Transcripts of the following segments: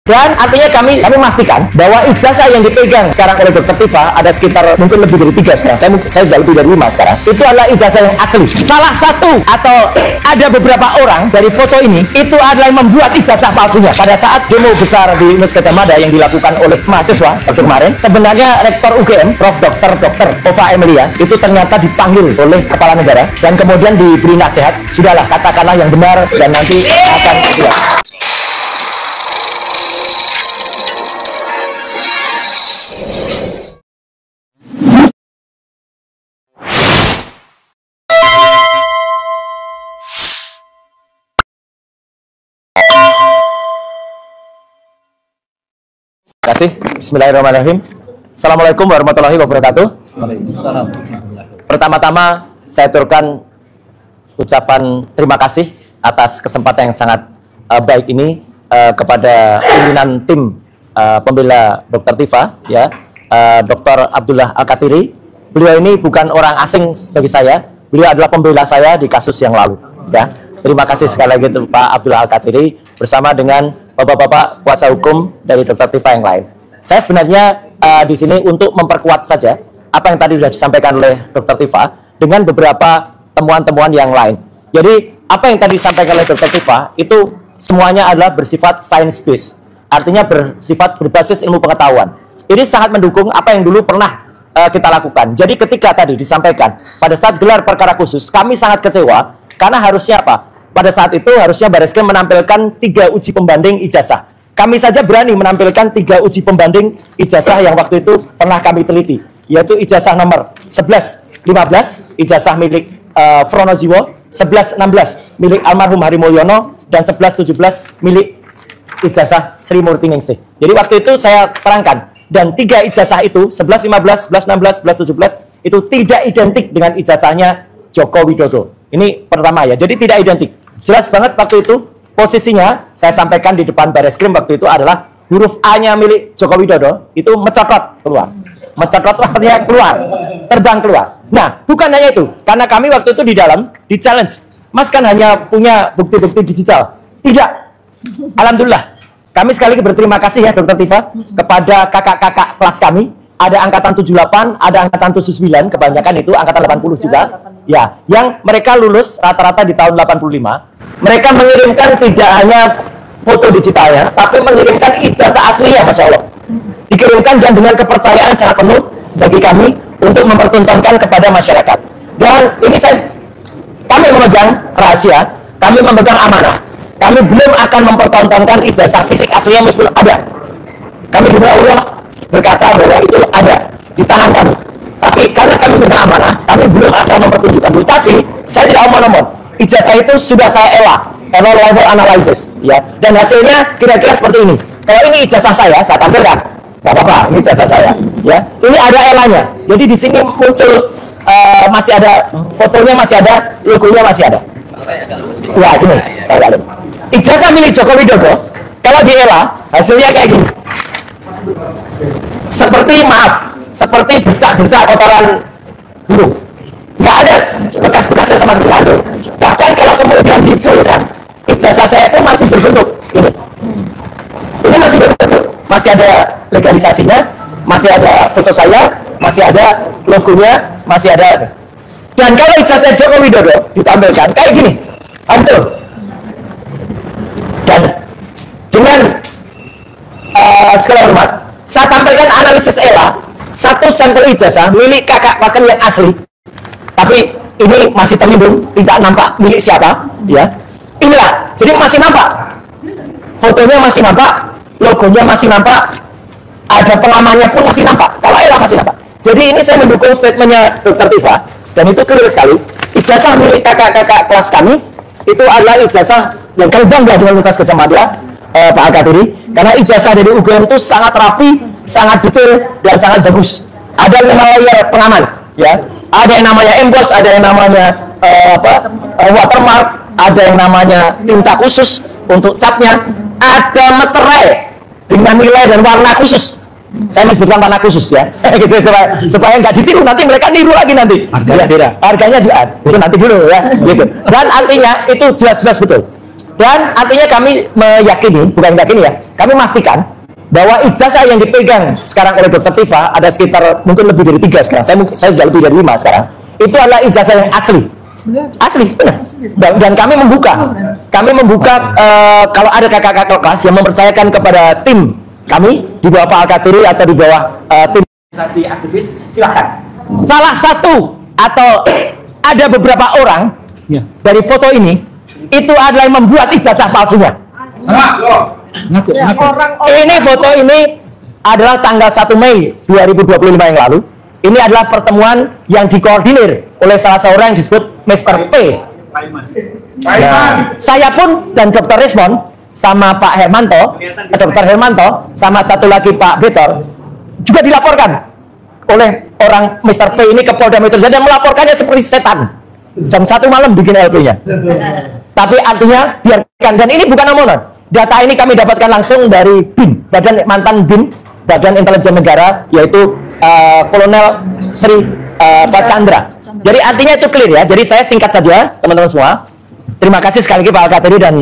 Dan artinya kami memastikan bahwa ijazah yang dipegang sekarang oleh Dr. Tifa ada sekitar mungkin lebih dari 3 sekarang. Saya sudah lebih dari 5 sekarang. Itu adalah ijazah yang asli. Salah satu atau ada beberapa orang dari foto ini itu adalah yang membuat ijazah palsunya. Pada saat demo besar di Universitas Gadjah Mada yang dilakukan oleh mahasiswa waktu kemarin, sebenarnya Rektor UGM, Prof. Dr. Ova Emilia, itu ternyata dipanggil oleh Kepala Negara dan kemudian diberi nasihat, sudahlah katakanlah yang benar dan nanti akan jelas. Terima kasih. Bismillahirrahmanirrahim. Assalamualaikum warahmatullahi wabarakatuh. Pertama-tama saya aturkan ucapan terima kasih atas kesempatan yang sangat baik ini kepada pimpinan tim pembela Dr. Tifa, ya, Dr. Abdullah Al-Katiri. Beliau ini bukan orang asing bagi saya. Beliau adalah pembela saya di kasus yang lalu. Ya, terima kasih sekali lagi Pak Abdullah Al-Katiri bersama dengan bapak-bapak kuasa hukum dari Dr. Tifa yang lain. Saya sebenarnya di sini untuk memperkuat saja apa yang tadi sudah disampaikan oleh Dr. Tifa dengan beberapa temuan-temuan yang lain. Jadi apa yang tadi disampaikan oleh Dr. Tifa itu semuanya adalah bersifat science based, artinya bersifat berbasis ilmu pengetahuan. Ini sangat mendukung apa yang dulu pernah kita lakukan. Jadi ketika tadi disampaikan pada saat gelar perkara khusus, kami sangat kecewa karena harusnya apa? Pada saat itu harusnya Bareskrim menampilkan 3 uji pembanding ijazah. Kami saja berani menampilkan 3 uji pembanding ijazah yang waktu itu pernah kami teliti, yaitu ijazah nomor 1115, ijazah milik Fronojiwo, 1116 milik almarhum Hari Mulyono, dan 1117 milik ijazah Sri Murti Ningsih. Jadi waktu itu saya terangkan, dan 3 ijazah itu, 1115, 1116, 1117, itu tidak identik dengan ijazahnya Joko Widodo. Ini pertama ya, jadi tidak identik. Jelas banget waktu itu posisinya saya sampaikan di depan Bareskrim waktu itu adalah huruf A-nya milik Joko Widodo itu mencotot keluar. Mencotot artinya keluar, terbang keluar. Nah, bukan hanya itu, karena kami waktu itu di dalam di challenge, Mas kan hanya punya bukti-bukti digital. Tidak. Alhamdulillah. Kami sekali lagi berterima kasih ya Dr. Tifa kepada kakak-kakak kelas kami. Ada angkatan 78, ada angkatan 79, kebanyakan itu angkatan 80 juga. Ya, yang mereka lulus rata-rata di tahun 85. Mereka mengirimkan tidak hanya foto digitalnya, tapi mengirimkan ijazah aslinya, Masya Allah. Dikirimkan dan dengan kepercayaan sangat penuh bagi kami untuk mempertontonkan kepada masyarakat. Dan ini kami memegang rahasia, kami memegang amanah. Kami belum akan mempertontonkan ijazah fisik aslinya meskipun ada. Kami juga Allah berkata bahwa itu ada di tangan kami. Tapi karena kami punya amanah, kami belum akan mempertunjukkan. Tapi saya tidak omong-omong. Ijazah itu sudah saya error level analysis, ya. Dan hasilnya kira-kira seperti ini. Kalau ini ijazah saya tampilkan. Gak apa-apa, ini ijazah saya, ya. Ini ada elanya. Jadi di sini muncul masih ada fotonya, masih ada logonya, masih ada. Ya, ini saya lihat. Ijazah milik Joko Widodo. Kalau di ELA hasilnya kayak gini. Seperti bercak-bercak kotoran burung. Nggak ada bekas-bekasnya sama sekali langsung. Bahkan kalau kemudian difulkan, ijazah saya itu masih berbentuk ini. Ini masih berbentuk, masih ada legalisasinya, masih ada foto saya, masih ada logonya, masih ada. Dan kalau ijazah Joko Widodo ditampilkan kayak gini, hancur. Dan dengan segala hormat, saya tampilkan analisis ELA, 1 sampel ijazah milik kakak kelas kami yang asli, tapi ini masih terlindung, tidak nampak milik siapa, ya. Inilah, jadi masih nampak, fotonya masih nampak, logonya masih nampak, ada pelamannya pun masih nampak, kalau ELA masih nampak. Jadi ini saya mendukung statementnya Dr. Tifa, dan itu clear sekali. Ijazah milik kakak-kakak kelas kami itu adalah ijazah yang kami bangga dengan Universitas Gadjah Mada, Pak Al-Katiri, karena ijazah dari UGM itu sangat rapi, sangat detail, dan sangat bagus. Ada 5 layer pengaman, ya. Ada yang namanya emboss, ada yang namanya watermark, ada yang namanya tinta khusus untuk catnya, ada meterai dengan nilai dan warna khusus. Saya menyebutkan warna khusus ya, gitu, supaya nggak ditiru, nanti mereka niru lagi nanti. Harganya beda. Harganya juga, itu nanti dulu ya, gitu. Dan artinya itu jelas-jelas betul. Dan artinya kami meyakini, bukan meyakini ya, kami memastikan bahwa ijazah yang dipegang sekarang oleh Dr. Tifa ada sekitar mungkin lebih dari 3 sekarang. Saya sudah lebih dari 5 sekarang. Itu adalah ijazah yang asli. Asli, benar. Dan kami membuka, kalau ada kakak-kakak kelas yang mempercayakan kepada tim kami di bawah Pak Al-Katiri atau di bawah tim organisasi aktivis, silakan. Salah satu atau ada beberapa orang dari foto ini itu adalah yang membuat ijazah palsunya. Ini foto ini adalah tanggal 1 Mei 2025 yang lalu. Ini adalah pertemuan yang dikoordinir oleh salah seorang yang disebut Mr. P. Nah, saya pun dan Dr. Resmond sama Pak Hermanto, Dr. Hermanto, sama satu lagi Pak Betor juga dilaporkan oleh orang Mr. P ini ke Polda Metro Jaya dan melaporkannya seperti setan. Jam 1 malam bikin LP-nya. Tapi artinya biarkan, dan ini bukan omongan. Data ini kami dapatkan langsung dari BIN, mantan BIN, Badan Intelijen Negara, yaitu Kolonel Sri Pak Chandra. Jadi artinya itu clear ya. Jadi saya singkat saja teman-teman semua. Terima kasih sekali lagi Pak Al-Katiri dan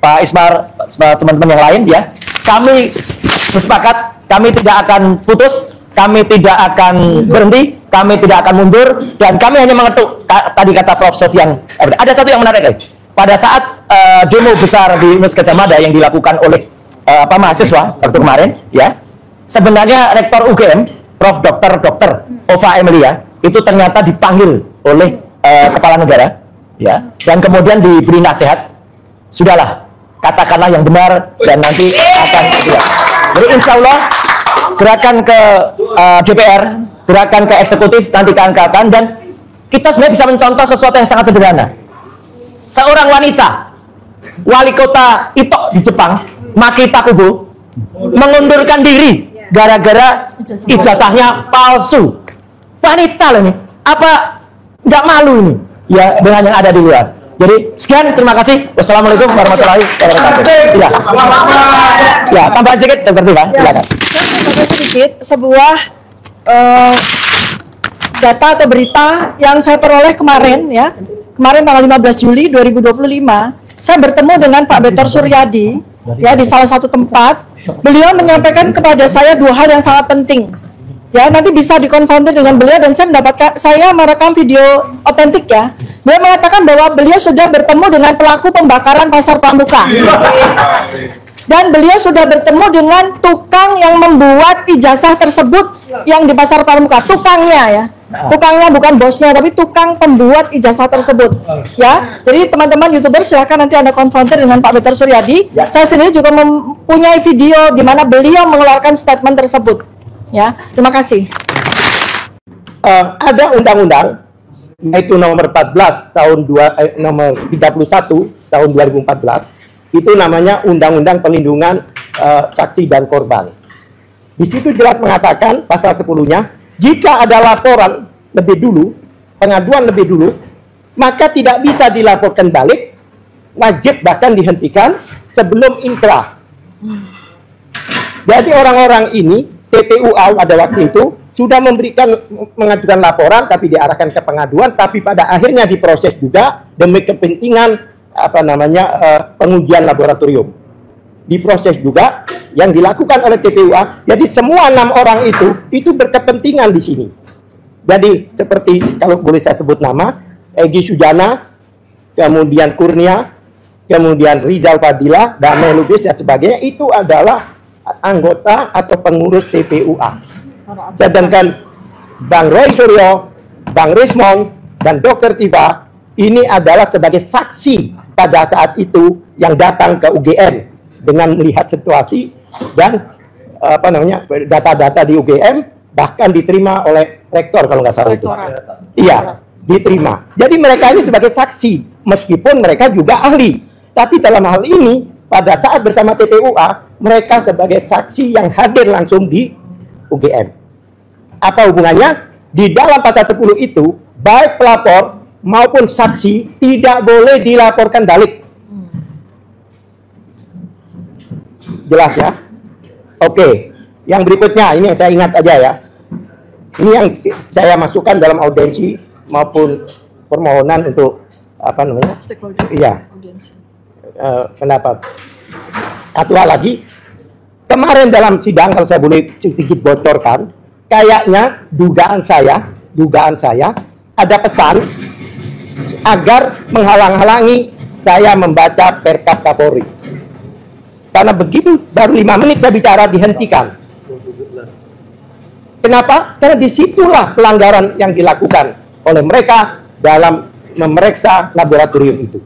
Pak Ismar, teman-teman yang lain ya. Kami bersepakat, kami tidak akan putus, kami tidak akan berhenti, kami tidak akan mundur, dan kami hanya mengetuk tadi kata Prof. Sofyan. Ada satu yang menarik, pada saat demo besar di Universitas Gadjah Mada yang dilakukan oleh mahasiswa waktu kemarin, ya, sebenarnya Rektor UGM, Prof. Dr. Ova Emilia, itu ternyata dipanggil oleh kepala negara, ya, dan kemudian diberi nasihat, sudahlah, katakanlah yang benar dan nanti akan ya. Jadi insya Allah gerakan ke DPR, gerakan ke eksekutif nanti ke angkatan, dan kita sebenarnya bisa mencontoh sesuatu yang sangat sederhana. Seorang wanita, wali kota Ito di Jepang, Maki Takubo, mengundurkan diri gara-gara ijazahnya palsu. Wanita loh ini, apa nggak malu ini? Ya, dengan yang ada di luar. Jadi sekian, terima kasih. Wassalamualaikum warahmatullahi wabarakatuh. Ya, ya, tambahan sedikit, Dr. Tifa, silakan. Tambah sedikit, sebuah data atau berita yang saya peroleh kemarin ya. Kemarin tanggal 15 Juli 2025, saya bertemu dengan Pak Betor Suryadi ya di salah satu tempat. Beliau menyampaikan kepada saya 2 hal yang sangat penting. Ya, nanti bisa dikonfrontir dengan beliau, dan saya merekam video otentik ya. Beliau mengatakan bahwa beliau sudah bertemu dengan pelaku pembakaran Pasar Pramuka. Dan beliau sudah bertemu dengan tukang yang membuat ijazah tersebut yang di Pasar Pramuka, tukangnya ya. Tukangnya bukan bosnya, tapi tukang pembuat ijazah tersebut. Ya, jadi teman-teman YouTuber silahkan nanti Anda konfrontir dengan Pak Betor Suryadi. Saya sendiri juga mempunyai video di mana beliau mengeluarkan statement tersebut. Ya, terima kasih. Ada undang-undang yaitu nomor 14 tahun nomor 31 tahun 2014, itu namanya Undang-Undang Perlindungan Saksi dan Korban. Di situ jelas mengatakan pasal 10-nya, jika ada laporan lebih dulu, pengaduan lebih dulu, maka tidak bisa dilaporkan balik, wajib bahkan dihentikan sebelum inkrah. Jadi orang-orang ini TPUA pada waktu itu sudah mengajukan laporan, tapi diarahkan ke pengaduan, tapi pada akhirnya diproses juga demi kepentingan pengujian laboratorium. Diproses juga yang dilakukan oleh TPUA. Jadi semua 6 orang itu berkepentingan di sini. Jadi seperti kalau boleh saya sebut nama, Egy Sujana, kemudian Kurnia, kemudian Rizal Fadila, Damai Lubis dan sebagainya, itu adalah anggota atau pengurus TPUA. Sedangkan Bang Roy Suryo, Bang Resmond, dan Dr. Tifa ini adalah sebagai saksi pada saat itu yang datang ke UGM dengan melihat situasi dan data-data di UGM, bahkan diterima oleh rektor kalau nggak salah itu. Iya, diterima. Jadi mereka ini sebagai saksi, meskipun mereka juga ahli. Tapi dalam hal ini, pada saat bersama TPUA, mereka sebagai saksi yang hadir langsung di UGM. Apa hubungannya? Di dalam pasal 10 itu, baik pelapor maupun saksi tidak boleh dilaporkan balik. Jelas ya? Oke. Yang berikutnya, ini yang saya ingat aja ya. Ini yang saya masukkan dalam audiensi maupun permohonan untuk apa namanya? Stakeholder. Iya. pendapat. Satu hal lagi, kemarin dalam sidang, kalau saya boleh sedikit bocorkan, kayaknya dugaan saya ada pesan agar menghalang-halangi saya membaca Perkap Kapolri. Karena begitu baru 5 menit saya bicara dihentikan. Kenapa? Karena disitulah pelanggaran yang dilakukan oleh mereka dalam memeriksa laboratorium itu.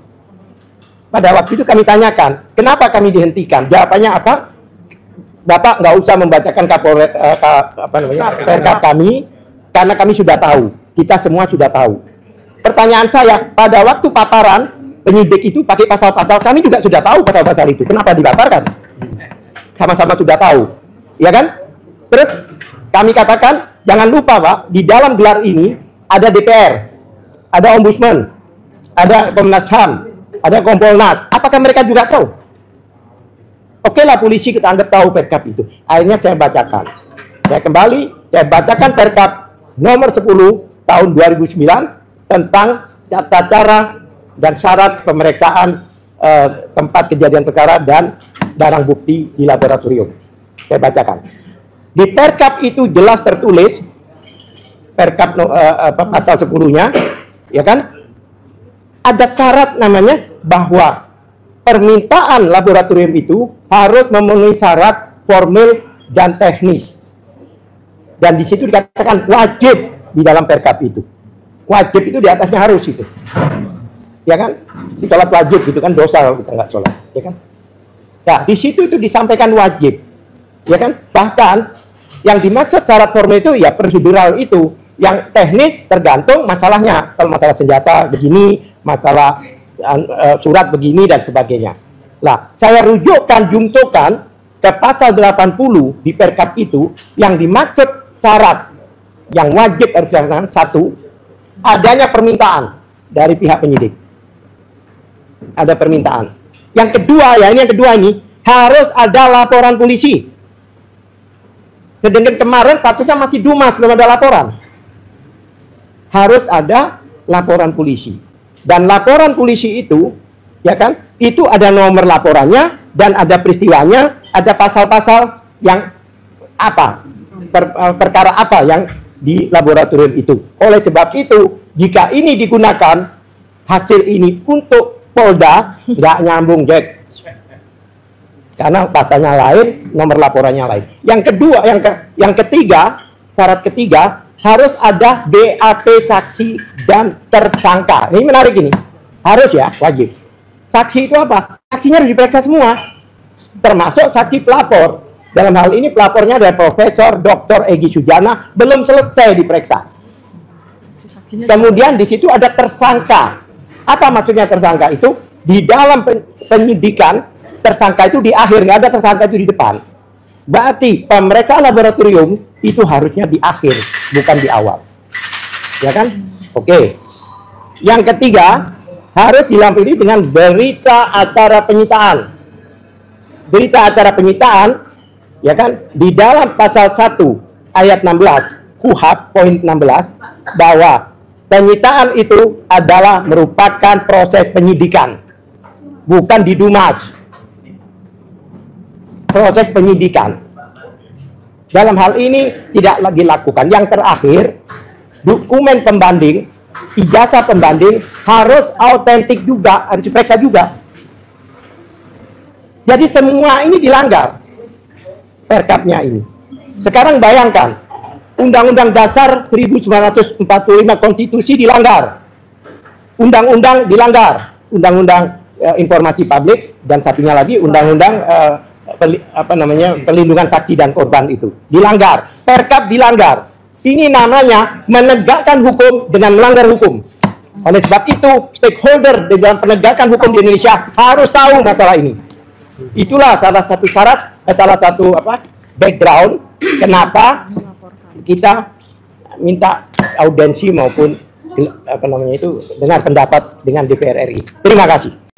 Pada waktu itu kami tanyakan, kenapa kami dihentikan? Jawabannya apa? Bapak nggak usah membacakan Perkap kami, karena kami sudah tahu. Kita semua sudah tahu. Pertanyaan saya, pada waktu paparan penyidik itu pakai pasal-pasal, kami juga sudah tahu pasal-pasal itu. Kenapa dipaparkan? Sama-sama sudah tahu, ya kan? Terus kami katakan, jangan lupa Pak, di dalam gelar ini ada DPR, ada Ombudsman, ada Komnas HAM, ada Kompolnas. Apakah mereka juga tahu? Oke lah, polisi kita anggap tahu Perkap itu. Akhirnya saya bacakan. Saya bacakan Perkap nomor 10 tahun 2009 tentang tata cara dan syarat pemeriksaan tempat kejadian perkara dan barang bukti di laboratorium. Saya bacakan. Di Perkap itu jelas tertulis, Perkap pasal 10-nya, ya kan? Ada syarat namanya bahwa permintaan laboratorium itu harus memenuhi syarat formil dan teknis. Dan di situ dikatakan wajib di dalam Perkap itu. Wajib itu di atasnya harus itu. Ya kan? Sholat wajib gitu kan, dosa kalau kita nggak sholat, ya kan? Ya, di situ itu disampaikan wajib. Ya kan? Bahkan yang dimaksud syarat formil itu ya prosedural itu. Yang teknis tergantung masalahnya. Kalau masalah senjata begini, masalah surat begini dan sebagainya. Nah, saya jungtokan ke pasal 80 di Perkap itu yang dimaksud syarat yang wajib harus dilaksanakan. Satu, adanya permintaan dari pihak penyidik. Ada permintaan. Yang kedua, ya ini yang kedua ini, harus ada laporan polisi. Sedangkan kemarin statusnya masih Dumas, belum ada laporan. Harus ada laporan polisi. Dan laporan polisi itu, ya kan, itu ada nomor laporannya dan ada peristiwanya, ada pasal-pasal yang apa, perkara apa yang di laboratorium itu. Oleh sebab itu, jika ini digunakan hasil ini untuk Polda, nggak nyambung, Jack. Karena pasalnya lain, nomor laporannya lain. Yang kedua, yang ketiga, syarat ketiga, harus ada BAP saksi dan tersangka. Ini menarik ini. Harus ya, wajib. Saksi itu apa? Saksinya harus diperiksa semua. Termasuk saksi pelapor. Dalam hal ini pelapornya adalah Profesor Dr. Egy Sujana, belum selesai diperiksa. Kemudian di situ ada tersangka. Apa maksudnya tersangka itu? Di dalam penyidikan, tersangka itu di akhir, nggak ada tersangka itu di depan. Berarti pemeriksaan laboratorium itu harusnya di akhir, bukan di awal. Ya kan? Oke. Yang ketiga, harus dilampiri dengan berita acara penyitaan. Berita acara penyitaan, ya kan? Di dalam pasal 1 ayat 16 KUHP poin 16 bahwa penyitaan itu adalah merupakan proses penyidikan, bukan di Dumas. Proses penyidikan. Dalam hal ini tidak lagi lakukan. Yang terakhir, dokumen pembanding, ijazah pembanding harus autentik juga, harus diperiksa juga. Jadi semua ini dilanggar Perkapnya ini. Sekarang bayangkan, Undang-Undang Dasar 1945 Konstitusi dilanggar, Undang-Undang dilanggar, Undang-Undang Informasi Publik, dan satunya lagi Undang-Undang Perlindungan Saksi dan Korban itu dilanggar. Perkap dilanggar. Ini namanya menegakkan hukum dengan melanggar hukum. Oleh sebab itu, stakeholder dalam penegakan hukum di Indonesia harus tahu masalah ini. Itulah salah satu syarat, salah satu background kenapa kita minta audiensi maupun dengar pendapat dengan DPR RI. Terima kasih.